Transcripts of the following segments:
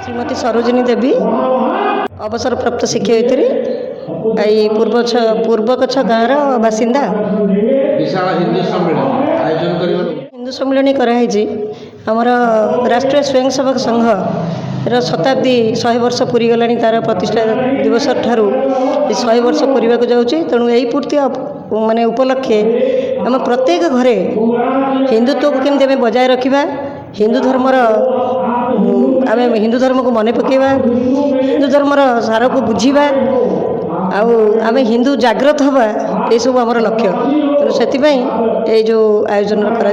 श्रीमती सरोजिनी देवी अवसरप्राप्त शिक्षयित्री पूर्वकच्छ गाँव बासिंदा। विशाल हिंदू सम्मेलन आयोजन कर हिंदू सम्मिलन कराई आमर राष्ट्रीय स्वयंसेवक संघ शताब्दी 100 वर्ष पूरी गला तार प्रतिष्ठा दिवस ठारू 100 वर्ष पूरा जाऊँगी। तेणु यही पूर्ति माने उपलक्षे आम प्रत्येक घरे हिंदुत्व को केमती आम बजाय रखा, हिंदू धर्मर आम हिंदू धर्म को मन पकेवा, हिंदू धर्मर सार को बुझा आम हिंदू जागृत हवा ये सब आमर लक्ष्य। तेणु से जो आयोजन कर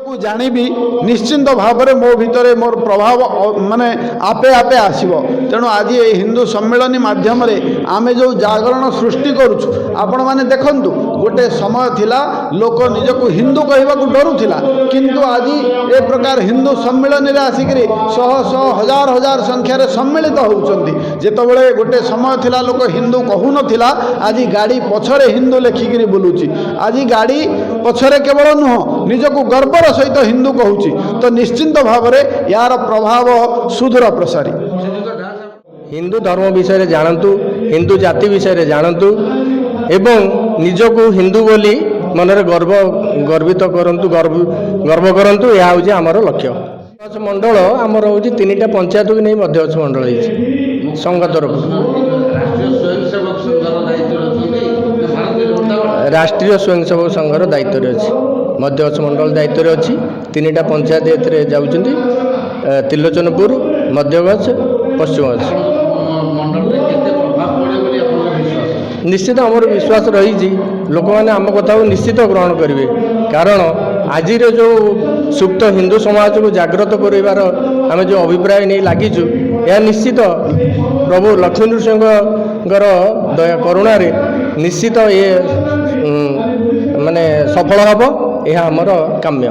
को जानिबी निश्चिंत भाव में मो भितर मोर प्रभाव माने आपे आपे आसीबो। तेणु आज ये हिंदू सम्मेलन माध्यम रे आमे जो जागरण सृष्टि करूछु आपण माने देखंतु गोटे समय थिला लोक निजको हिंदू कहबाकू डरुथिला, किंतु आज ए प्रकार हिंदू सम्मेलन रे आसिकरी शह शह हजार हजार संख्या रे सम्मिलित होउचंती। जेतबेले गोटे समय थिला लोक हिंदू कहू नथिला, आज गाड़ी पछरे हिंदू लेखिकरी बुलुची। आज गाड़ी पछरे केवल नुह निजको गर्व सहित हिंदू कहूँ तो निश्चिंत भाव में यार प्रभाव सुदूर प्रसारी। हिंदू धर्म विषय जानतु, हिंदू जाति विषय जानतु एवं निजको हिंदू बोली मनरे गर्वित करंतु, गर्व करंतु। यह हूँ आमर लक्ष्य। मध्यगछ मंडल आमर हूँ 3टा पंचायत को नहीं मध्यगछ मंडल है संघ तरफ। राष्ट्रीय स्वयंसेवक संघर दायित्व अच्छी, मध्यगछ मंडल दायित्व अच्छी। 3टा पंचायत एथे जाउछन्ती, त्रिलोचनपुर, मध्यगछ, पश्चिमगछ। निश्चित आमर विश्वास रही लोक मैंने आम कथा निश्चित ग्रहण करेंगे, कारण आज जो सुप्त हिंदू समाज को जागृत करार आम जो अभिप्राय नहीं लगिचु यह निश्चित प्रभु लक्ष्मी नृसिंहर दया करुणा रे निश्चित ये माने सफल हम, यह आमर काम्य।